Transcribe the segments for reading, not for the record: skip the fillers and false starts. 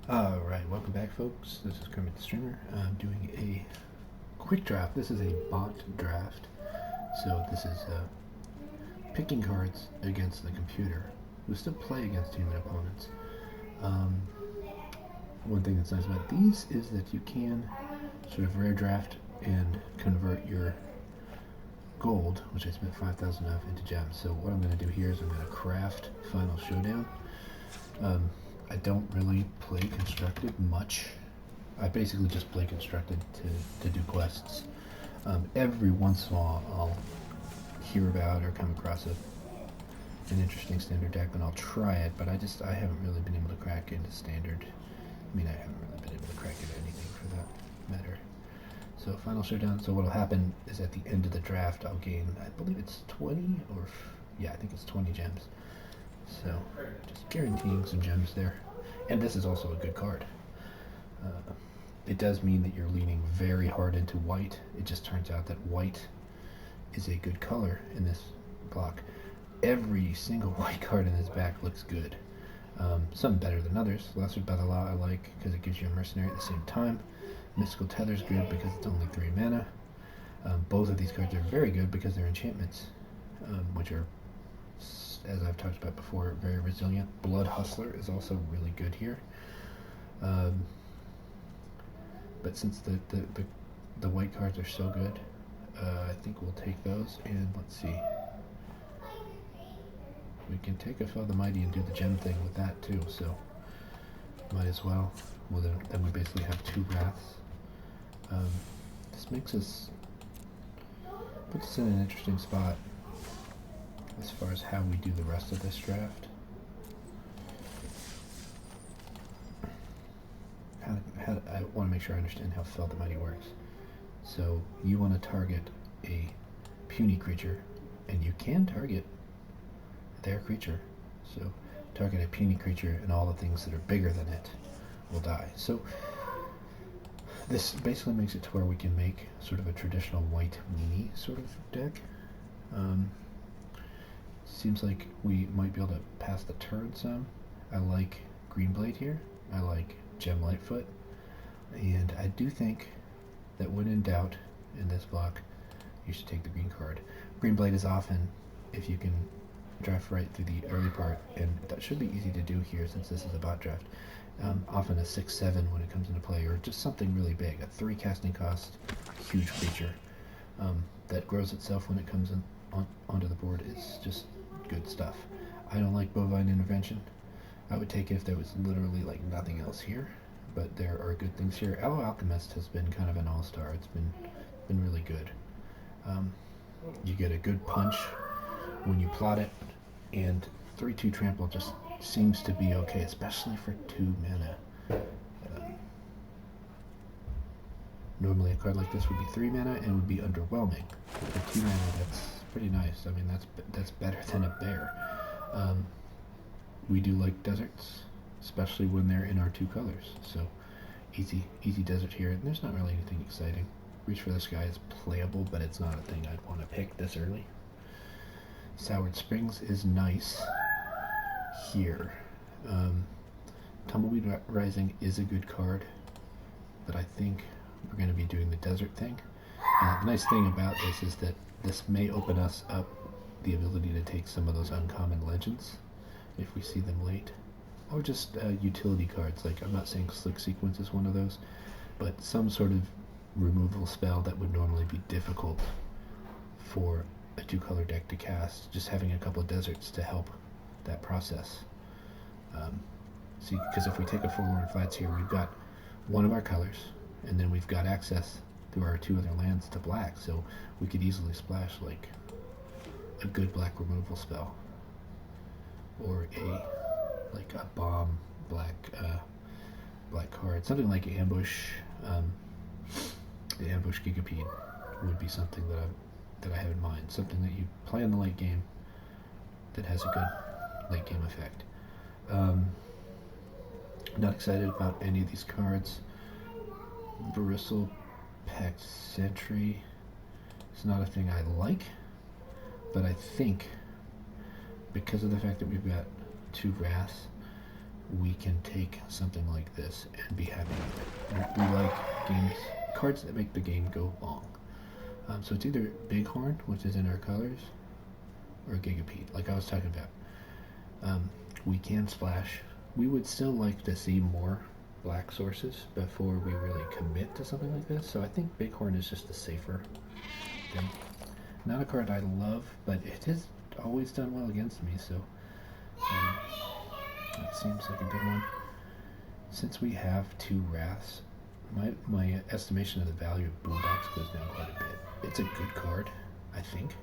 Alright, welcome back folks. This is Kermit the Streamer. I'm doing a quick draft. This is a bot draft. So this is picking cards against the computer. We still play against human opponents. One thing that's nice about these is that you can sort of rare draft and convert your gold, which I spent 5,000 of, into gems. So what I'm going to do here is I'm going to craft Final Showdown. I don't really play Constructed much. I basically just play Constructed to do quests. Every once in a while I'll hear about or come across an interesting standard deck and I'll try it, but I haven't really been able to crack into standard. I mean, I haven't really been able to crack into anything for that matter. So Final Showdown, so what'll happen is at the end of the draft I'll gain, I believe it's 20 or, yeah, I think it's 20 gems. So, just guaranteeing some gems there. And this is also a good card. It does mean that you're leaning very hard into white. It just turns out that white is a good color in this block. Every single white card in this back looks good. Some better than others. Lesser Batala I like because it gives you a mercenary at the same time. Mystical Tether's good because it's only 3 mana. Both of these cards are very good because they're enchantments, which are, as I've talked about before, very resilient. Blood Hustler is also really good here. But since the white cards are so good, I think we'll take those, and let's see. We can take a Fell the Mighty and do the gem thing with that too, so might as well. Well, then we basically have 2 Wraths. This makes us, puts us in an interesting spot as far as how we do the rest of this draft. I want to make sure I understand how Fell the Mighty works. So you want to target a puny creature, and you can target their creature. So target a puny creature, and all the things that are bigger than it will die. So this basically makes it to where we can make sort of a traditional white weenie sort of deck. Seems like we might be able to pass the turn some. I like Green Blade here. I like Gem Lightfoot. And I do think that when in doubt in this block, you should take the green card. Green Blade is often, if you can draft right through the early part, and that should be easy to do here since this is a bot draft, often a 6/7 when it comes into play, or just something really big, a 3 casting cost, huge creature that grows itself when it comes in onto the board is just good stuff. I don't like Bovine Intervention. I would take it if there was literally like nothing else here, but there are good things here. Aloe Alchemist has been kind of an all-star. It's been really good. You get a good punch when you plot it, and 3/2 trample just seems to be okay, especially for 2 mana. Normally a card like this would be 3 mana and would be underwhelming. For 2 mana, that's pretty nice. I mean, that's better than a bear. We do like deserts, especially when they're in our 2 colors. So easy desert here, and there's not really anything exciting. Reach for the Sky is playable, but it's not a thing I'd want to pick this early. Soured Springs is nice here. Tumbleweed Rising is a good card, but I think we're going to be doing the desert thing. The nice thing about this is that this may open us up the ability to take some of those uncommon legends if we see them late, or just utility cards. Like, I'm not saying Slick Sequence is one of those, but some sort of removal spell that would normally be difficult for a 2-color deck to cast, just having a couple of deserts to help that process. See, because if we take a Forlorn Flats here, we've got one of our colors, and then we've got access through our 2 other lands to black, so we could easily splash like a good black removal spell, or a bomb black card, something like Ambush. The Ambush Gigapede would be something that I have in mind, something that you play in the late game that has a good late game effect. Not excited about any of these cards. Bristle Packed Sentry is not a thing I like, but I think because of the fact that we've got 2 Wraths, we can take something like this and be happy with it. We like games, cards that make the game go long. So it's either Bighorn, which is in our colors, or Gigapede, like I was talking about. We can splash. We would still like to see more black sources before we really commit to something like this, so I think Bighorn is just a safer thing. Not a card I love, but it has always done well against me, so that seems like a good one. Since we have 2 Wraths, my estimation of the value of Boondocks goes down quite a bit. It's a good card, I think.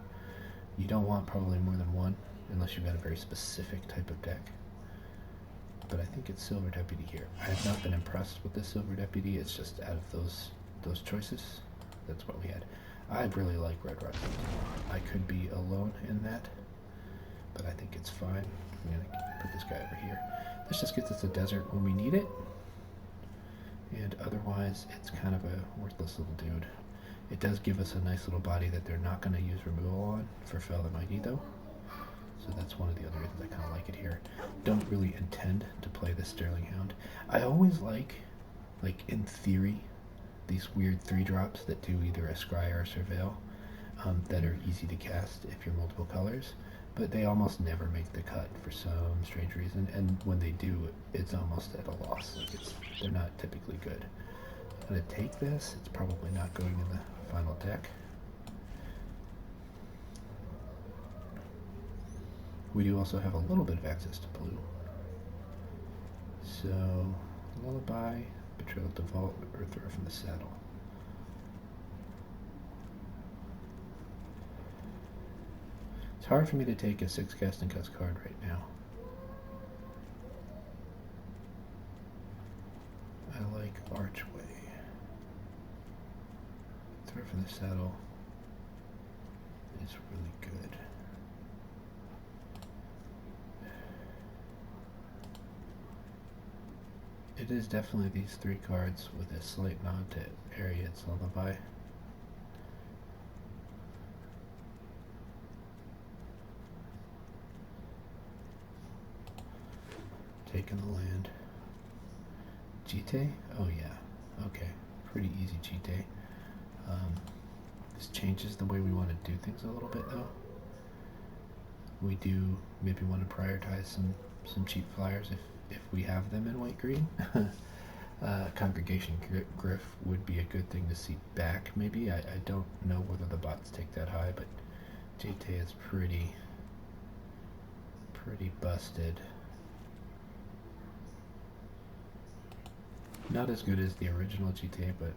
You don't want probably more than 1, unless you've got a very specific type of deck. But I think it's Silver Deputy here. I have not been impressed with the Silver Deputy. It's just out of those choices, that's what we had. I really like Red Rod. I could be alone in that, but I think it's fine. I'm gonna put this guy over here. This just gets us a desert when we need it, and otherwise it's kind of a worthless little dude. It does give us a nice little body that they're not going to use removal on for Fell the Mighty though. So that's one of the other reasons I kind of like it here. Don't really intend to play the Sterling Hound. I always like in theory, these weird 3-drops that do either a Scry or a Surveil that are easy to cast if you're multiple colors, but they almost never make the cut for some strange reason, and when they do, it's almost at a loss. Like they're not typically good. I'm going to take this. It's probably not going in the final deck. We do also have a little bit of access to blue. So, Lullaby, Betrayal of the Vault, or Throw from the Saddle. It's hard for me to take a 6 casting cost card right now. I like Archway. Throw from the Saddle is really good. It is definitely these 3 cards with a slight nod to Ariad's Lullaby. Taking the land. Jite? Oh yeah. Okay. Pretty easy Jite. This changes the way we want to do things a little bit though. We do maybe want to prioritize some cheap flyers if we have them in white green. Congregation Griff would be a good thing to see back maybe. I don't know whether the bots take that high, but Jite is pretty busted. Not as good as the original GTA, but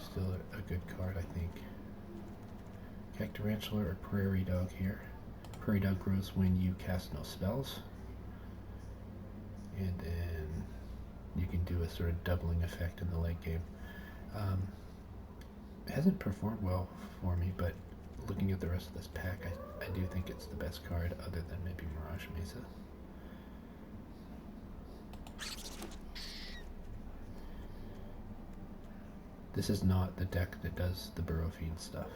still a good card, I think. Cactarantula or Prairie Dog here. Prairie Dog grows when you cast no spells. And then you can do a sort of doubling effect in the late game. It hasn't performed well for me, but looking at the rest of this pack, I do think it's the best card other than maybe Mirage Mesa. This is not the deck that does the Burrow Fiend stuff.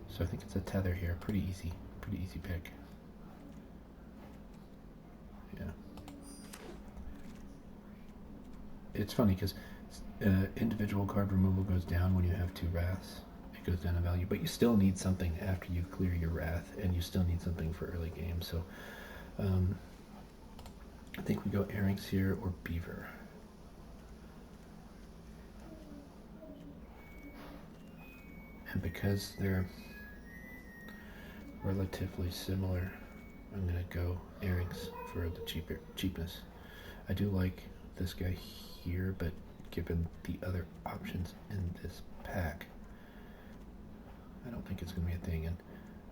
So I think it's a Tether here. Pretty easy pick. Yeah. It's funny because individual card removal goes down when you have 2 Wraths. It goes down in value, but you still need something after you clear your Wrath, and you still need something for early game. So I think we go Earrings here or Beaver. And because they're relatively similar, I'm going to go Earrings for the cheapness. I do like this guy here, but given the other options in this pack, I don't think it's going to be a thing. And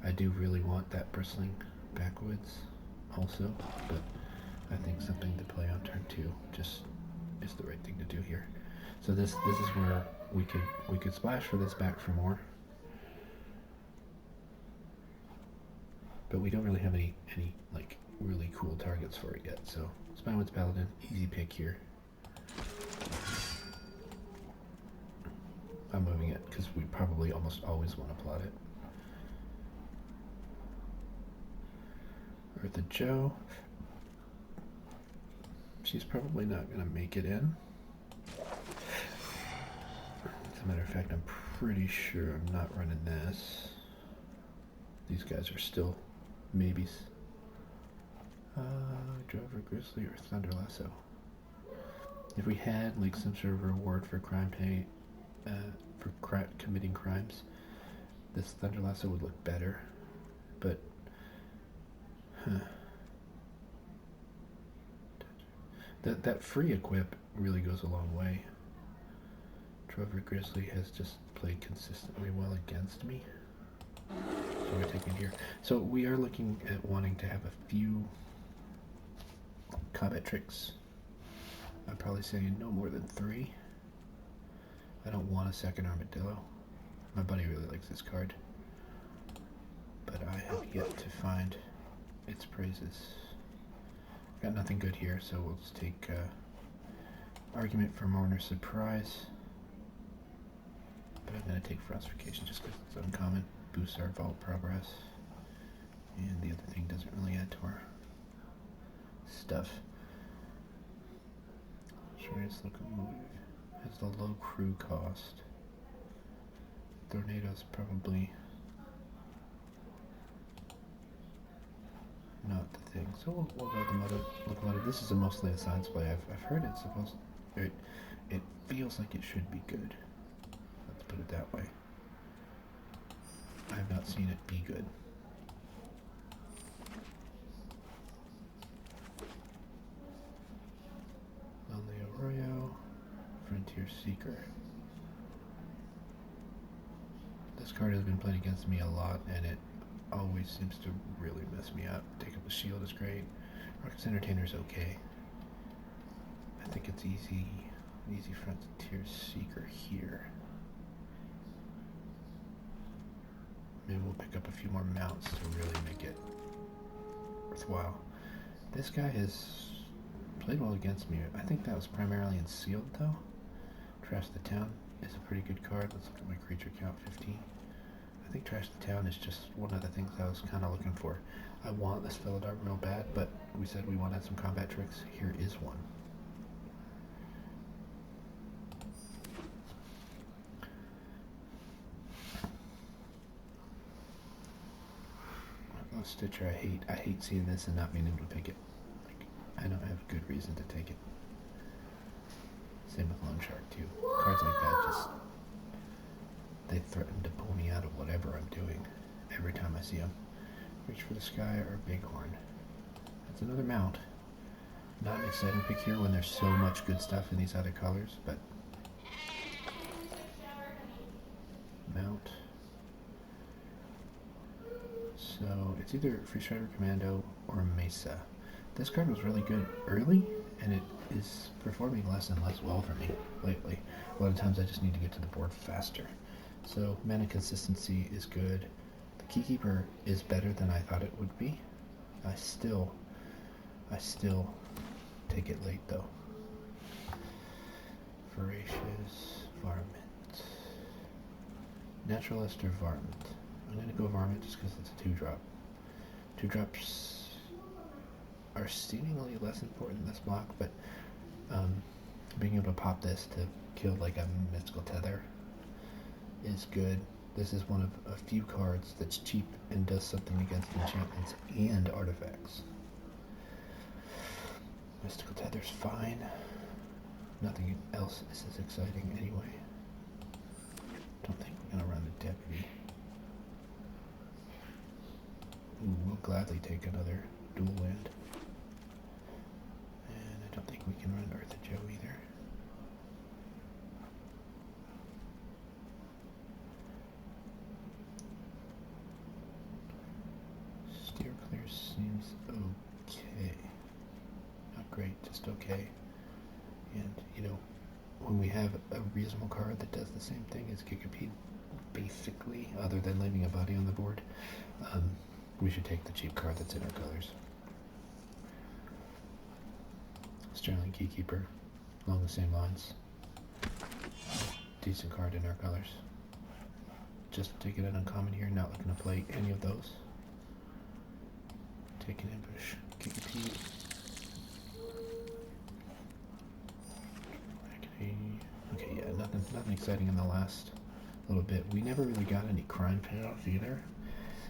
I do really want that Bristling Backwoods also, but I think something to play on turn 2 just is the right thing to do here. So this is where we could splash for this back for more, but we don't really have any like really cool targets for it yet. So Spinewoods Paladin, easy pick here. I'm moving it because we probably almost always want to plot it. Eartha Joe. She's probably not going to make it in. As a matter of fact, I'm pretty sure I'm not running this. These guys are still maybes. Drover, Grizzly, or Thunder Lasso. If we had like some sort of reward for crime pay, committing crimes, this Thunder Lasso would look better. But, that free equip really goes a long way. Drover Grizzly has just played consistently well against me. So we're taking here. So we are looking at wanting to have a few combat tricks. I'm probably saying no more than 3. I don't want a second armadillo. My buddy really likes this card, but I have yet to find its praises. Got nothing good here, so we'll just take Argument for Mourner's Surprise. But I'm going to take Frostification just because it's uncommon. Boosts our vault progress. And the other thing doesn't really add to our stuff. Shreyas Locomotive has the low crew cost. Tornado's probably not the thing. So we'll go with the Locomotive. This is mostly a science play. I've heard it's supposed to, it feels like it should be good. Let's put it that way. I have not seen it be good. Lonely Arroyo, Frontier Seeker. This card has been played against me a lot, and it always seems to really mess me up. Take Up the Shield is great. Rocket's Entertainer is okay. I think it's easy Frontier Seeker here. Maybe we'll pick up a few more mounts to really make it worthwhile. This guy has played well against me. I think that was primarily in sealed though. Trash the Town is a pretty good card. Let's look at my creature count, 15. I think Trash the Town is just one of the things I was kind of looking for. I want this Felidar real bad, but we said we wanted some combat tricks. Here is one. Stitcher, I hate seeing this and not being able to pick it. Like, I don't have good reason to take it. Same with Lone Shark too. Cards like that just, they threaten to pull me out of whatever I'm doing every time I see them. Reach for the Sky or Bighorn. That's another mount. Not an exciting pick here when there's so much good stuff in these other colors, but mount. So it's either Free Strider Commando or Mesa. This card was really good early, and it is performing less and less well for me lately. A lot of times I just need to get to the board faster. So mana consistency is good. The Keykeeper is better than I thought it would be. I still take it late though. Voracious Varmint. Naturalist or Varmint? I'm going to go Varmint just because it's a 2-drop. 2-drops are seemingly less important in this block, but being able to pop this to kill like a Mystical Tether is good. This is one of a few cards that's cheap and does something against enchantments and artifacts. Mystical Tether's fine. Nothing else is as exciting anyway. Don't think we're going to run the Deputy. Ooh, we'll gladly take another dual land. And I don't think we can run Eartha Joe either. Steer Clear seems okay. Not great, just okay. And, you know, when we have a reasonable card that does the same thing as Gigapede, basically, other than leaving a body on the board, we should take the cheap card that's in our colors. Sterling Keykeeper, along the same lines. Decent card in our colors. Just taking an uncommon here, not looking to play any of those. Take an ambush. Kick a tee. Okay, yeah, nothing exciting in the last little bit. We never really got any crime payoff either.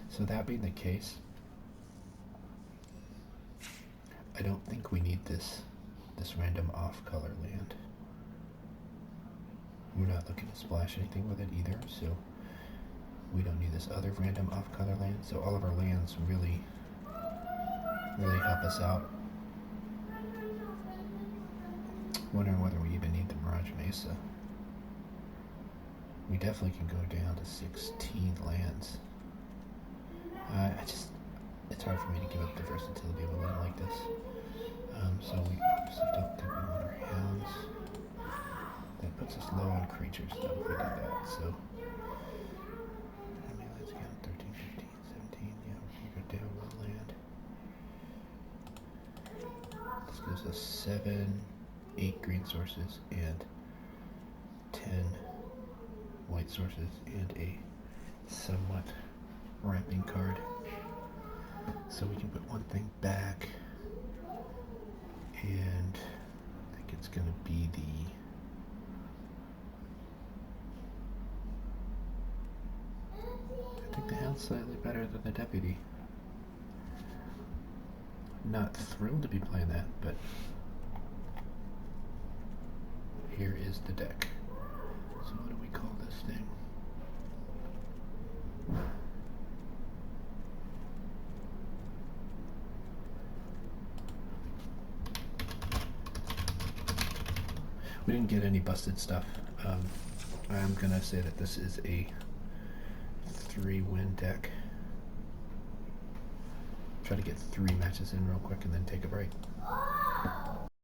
So that being the case, I don't think we need this random off color land. We're not looking to splash anything with it either, so we don't need this other random off color land. So all of our lands really help us out. Wondering whether we even need the Mirage Mesa. We definitely can go down to 16 lands. It's hard for me to give up the versatility of a land like this. So we obviously don't think we want our hounds. That puts us low on creatures though if we do that. So how many lands again? 13, 15, 17. Yeah, we're gonna go down one land. This gives us 7, 8 green sources and 10 white sources and a somewhat ramping card. So we can put one thing back, and I think it's going to be I think the hound's slightly better than the deputy. Not thrilled to be playing that, but here is the deck. So what do we call this thing? We didn't get any busted stuff. I'm gonna say that this is a 3-win deck. Try to get 3 matches in real quick and then take a break.